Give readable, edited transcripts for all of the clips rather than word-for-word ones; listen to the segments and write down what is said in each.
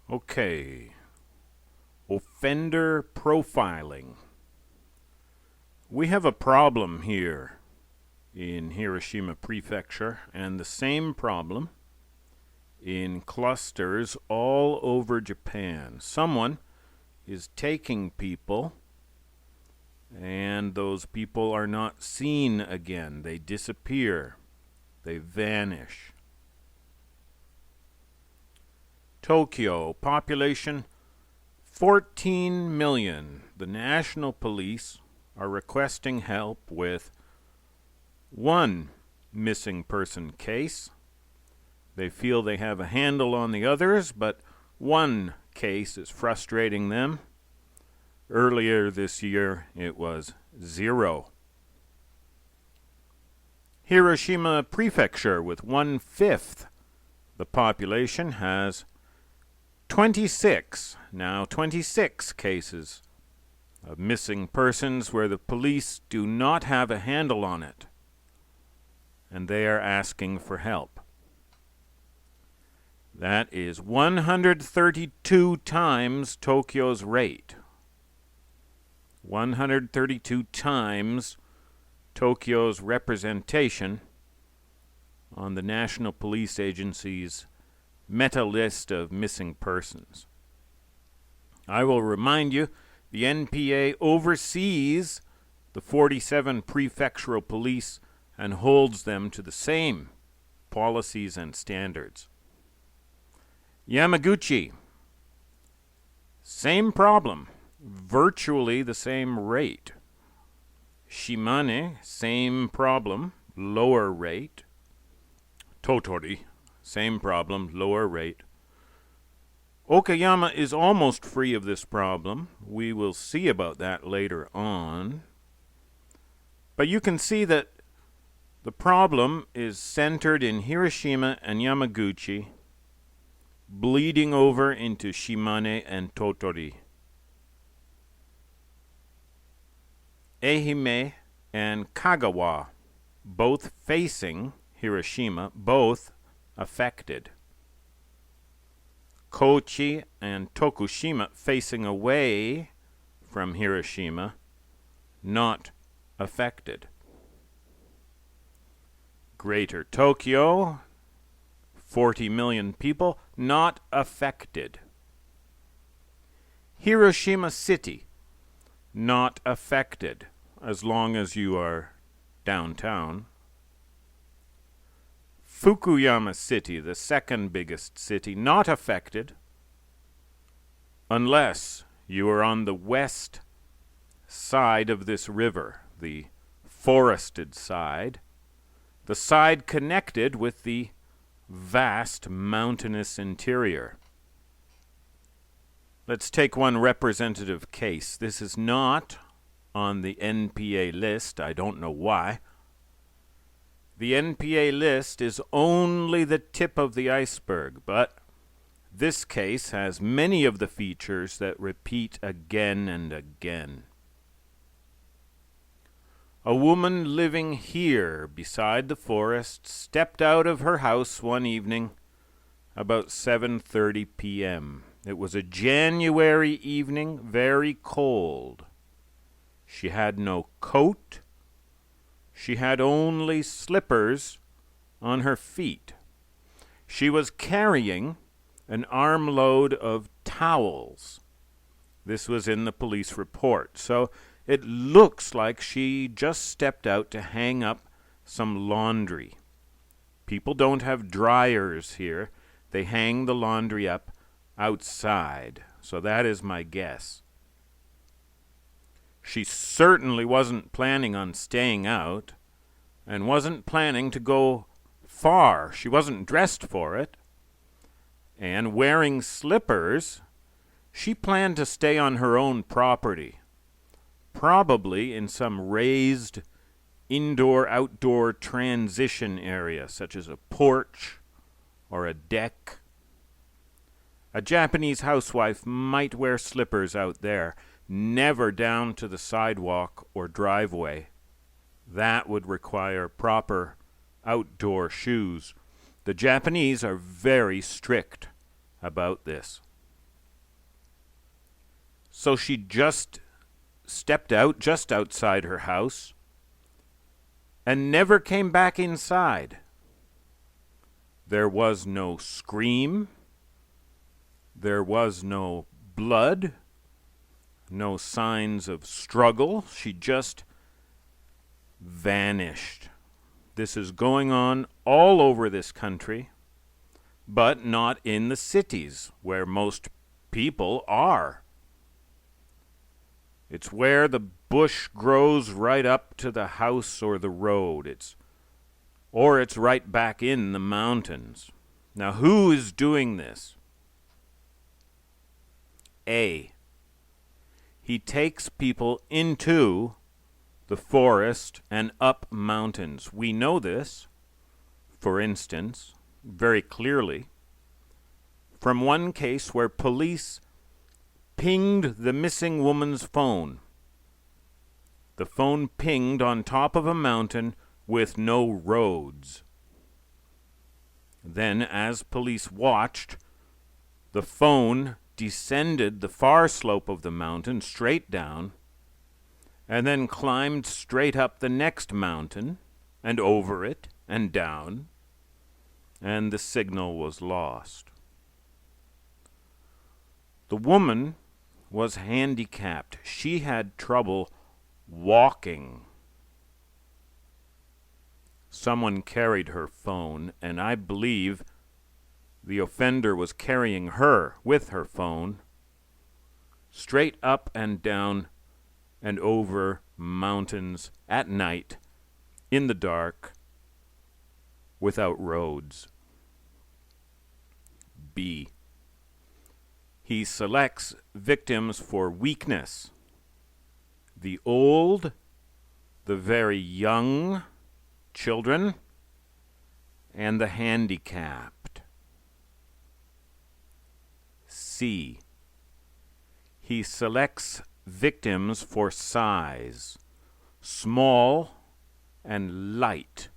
Okay. Offender profiling. We have a problem here in Hiroshima Prefecture, and the same problem in clusters all over Japan. Someone is taking people, and those people are not seen again. They disappear. They vanish. Tokyo, population 14 million. The national police are requesting help with one missing person case. They feel they have a handle on the others, but one case is frustrating them. Earlier this year, it was 0. Hiroshima Prefecture, with 1/5 the population, has 26 cases of missing persons where the police do not have a handle on it, and they are asking for help. That is 132 times Tokyo's rate. 132 times Tokyo's representation on the National Police Agency's meta list of missing persons. I will remind you, the NPA oversees the 47 prefectural police and holds them to the same policies and standards. Yamaguchi, same problem, virtually the same rate. Shimane, same problem, lower rate. Tottori, same problem, lower rate. Okayama is almost free of this problem. We will see about that later on. But you can see that the problem is centered in Hiroshima and Yamaguchi, bleeding over into Shimane and Tottori. Ehime and Kagawa, both facing Hiroshima, both affected. Kochi and Tokushima, facing away from Hiroshima, not affected. Greater Tokyo, 40 million people, not affected. Hiroshima City, not affected, as long as you are downtown. Fukuyama City, the second biggest city, not affected, unless you are on the west side of this river, the forested side, the side connected with the vast mountainous interior. Let's take one representative case. This is not on the NPA list. I don't know why. The NPA list is only the tip of the iceberg, but this case has many of the features that repeat again and again. A woman living here beside the forest stepped out of her house one evening about 7:30 p.m. It was a January evening, very cold. She had no coat. She had only slippers on her feet. She was carrying an armload of towels. This was in the police report. So it looks like she just stepped out to hang up some laundry. People don't have dryers here. They hang the laundry up outside. So that is my guess. She certainly wasn't planning on staying out and wasn't planning to go far. She wasn't dressed for it. And wearing slippers, she planned to stay on her own property, probably in some raised indoor-outdoor transition area, such as a porch or a deck. A Japanese housewife might wear slippers out there, never down to the sidewalk or driveway. That would require proper outdoor shoes. The Japanese are very strict about this. So she just stepped out just outside her house and never came back inside. There was no scream. There was no blood. No signs of struggle. She just vanished. This is going on all over this country, but not in the cities where most people are. It's where the bush grows right up to the house or the road. It's right back in the mountains. Now, who is doing this? A. He takes people into the forest and up mountains. We know this, for instance, very clearly, from one case where police pinged the missing woman's phone. The phone pinged on top of a mountain with no roads. Then, as police watched, the phone descended the far slope of the mountain straight down, and then climbed straight up the next mountain, and over it, and down, and the signal was lost. The woman was handicapped. She had trouble walking. Someone carried her phone, and I believe the offender was carrying her with her phone straight up and down and over mountains at night, in the dark, without roads. B. He selects victims for weakness. The old, the very young, children, and the handicapped. C. He selects victims for size, small and light.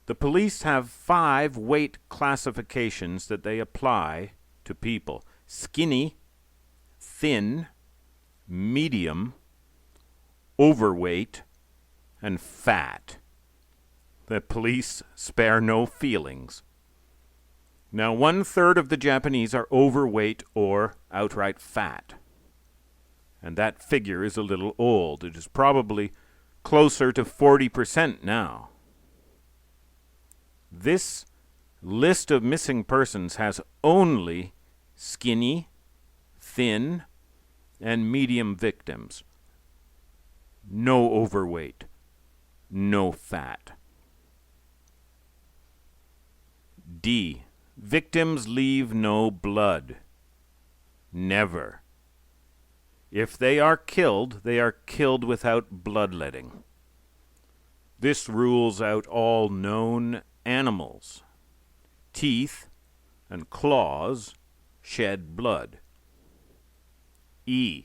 The police have 5 weight classifications that they apply to people: skinny, thin, medium, overweight, and fat. The police spare no feelings. Now, 1/3 of the Japanese are overweight or outright fat. And that figure is a little old. It is probably closer to 40% now. This list of missing persons has only skinny, thin, and medium victims. No overweight, no fat. D. Victims leave no blood. Never. If they are killed without bloodletting. This rules out all known animals. Teeth and claws shed blood. E.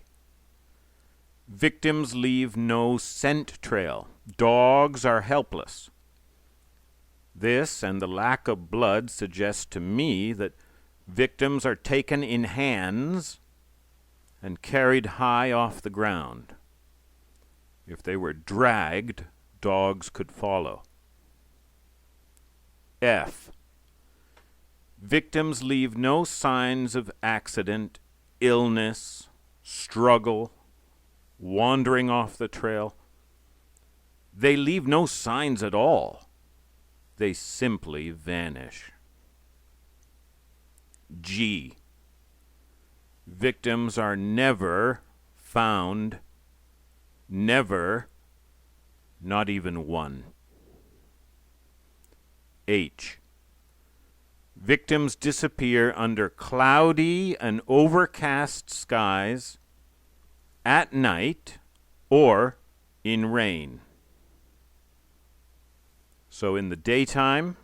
Victims leave no scent trail. Dogs are helpless. This and the lack of blood suggest to me that victims are taken in hands and carried high off the ground. If they were dragged, dogs could follow. F. Victims leave no signs of accident, illness, struggle, wandering off the trail. They leave no signs at all. They simply vanish. G. Victims are never found. Never, not even one. H. Victims disappear under cloudy and overcast skies, at night, or in rain. So in the daytime,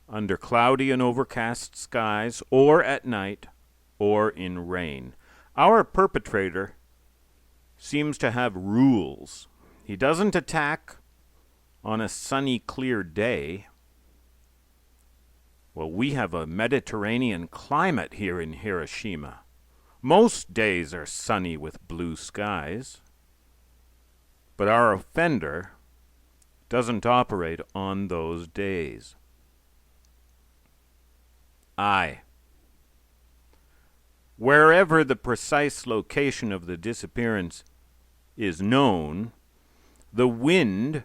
under cloudy and overcast skies, or at night, or in rain. Our perpetrator seems to have rules. He doesn't attack on a sunny, clear day. Well, we have a Mediterranean climate here in Hiroshima. Most days are sunny with blue skies, but our offender doesn't operate on those days. I. Wherever the precise location of the disappearance is known, the wind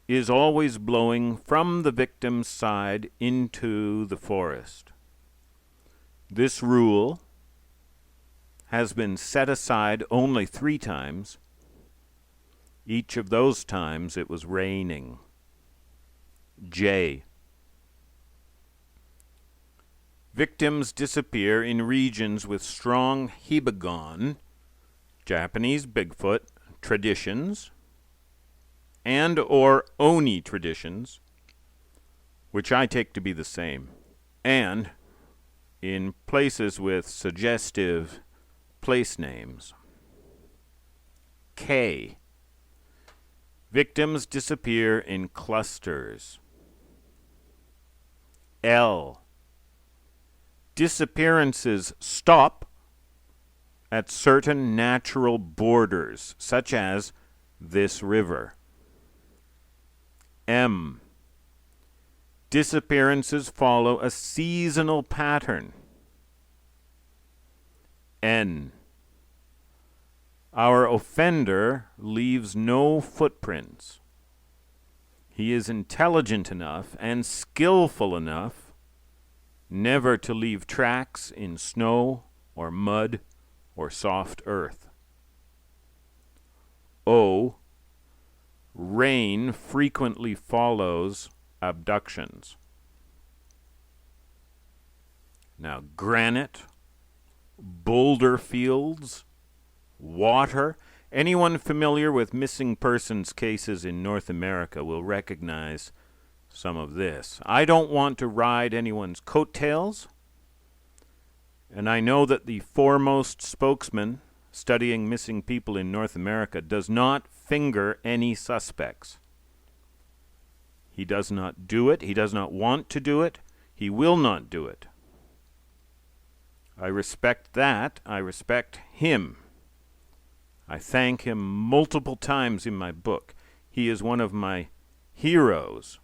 is always blowing from the victim's side into the forest. This rule has been set aside only 3 times. Each of those times it was raining. J. Victims disappear in regions with strong Hibagon, Japanese Bigfoot, traditions, and or Oni traditions, which I take to be the same, and in places with suggestive place names. K. Victims disappear in clusters. L. Disappearances stop at certain natural borders, such as this river. M. Disappearances follow a seasonal pattern. N. Our offender leaves no footprints. He is intelligent enough and skillful enough never to leave tracks in snow or mud or soft earth. O. Rain frequently follows abductions. Now, granite, boulder fields, water. Anyone familiar with missing persons cases in North America will recognize some of this. I don't want to ride anyone's coattails, and I know that the foremost spokesman studying missing people in North America does not finger any suspects. He does not do it. He does not want to do it. He will not do it. I respect that. I respect him. I thank him multiple times in my book. He is one of my heroes.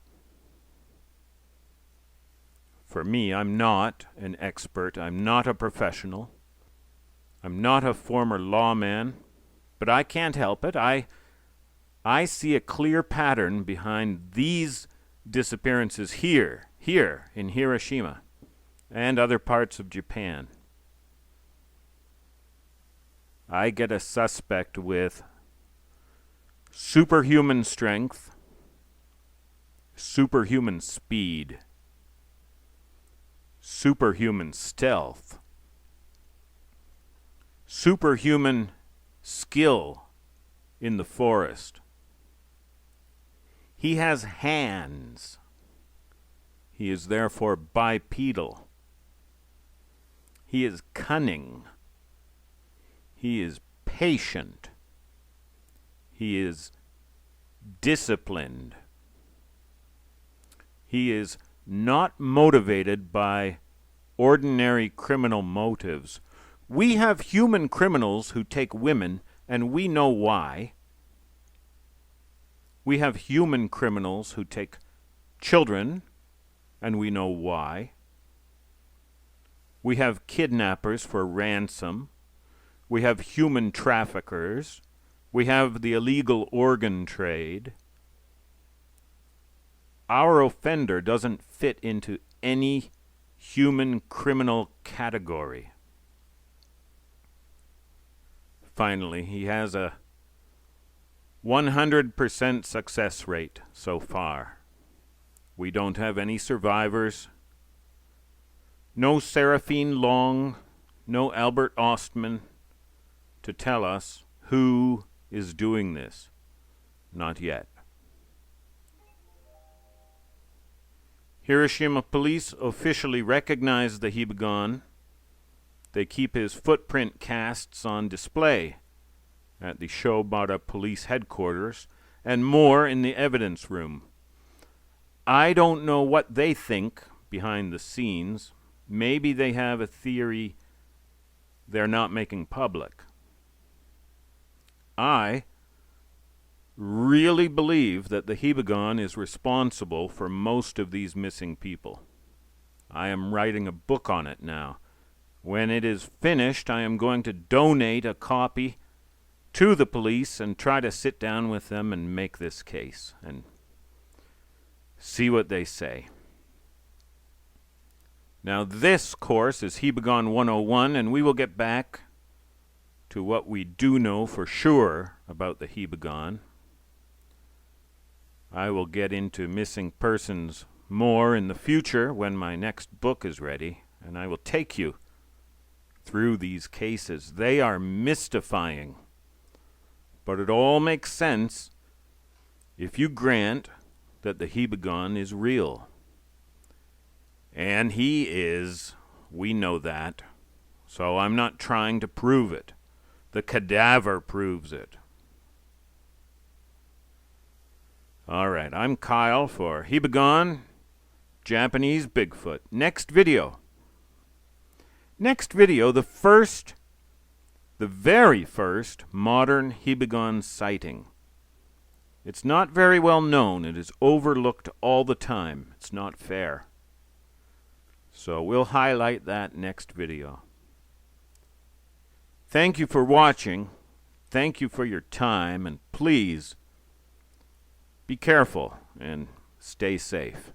For me, I'm not an expert. I'm not a professional. I'm not a former lawman, but I can't help it. I see a clear pattern behind these disappearances here in Hiroshima and other parts of Japan. I get a suspect with superhuman strength, superhuman speed, superhuman stealth, superhuman skill in the forest. He has hands. He is therefore bipedal. He is cunning. He is patient. He is disciplined. He is not motivated by ordinary criminal motives. We have human criminals who take women, and we know why. We have human criminals who take children, and we know why. We have kidnappers for ransom. We have human traffickers. We have the illegal organ trade. Our offender doesn't fit into any human criminal category. Finally, he has a 100% success rate so far. We don't have any survivors. No Seraphine Long, no Albert Ostman to tell us who is doing this. Not yet. Hiroshima police officially recognize the Hibagon. They keep his footprint casts on display at the Shobara Police Headquarters and more in the evidence room. I don't know what they think behind the scenes. Maybe they have a theory they're not making public. I really believe that the Hibagon is responsible for most of these missing people. I am writing a book on it now. When it is finished, I am going to donate a copy to the police and try to sit down with them and make this case and see what they say. Now, this course is Hibagon 101, and we will get back to what we do know for sure about the Hibagon. I will get into missing persons more in the future when my next book is ready, and I will take you through these cases. They are mystifying, but it all makes sense if you grant that the Hibagon is real. And he is, we know that, so I'm not trying to prove it. The cadaver proves it. All right, I'm Kyle for Hibagon, Japanese Bigfoot. Next video, the very first modern Hibagon sighting. It's not very well known. It is overlooked all the time. It's not fair. So we'll highlight that next video. Thank you for watching. Thank you for your time, and please be careful and stay safe.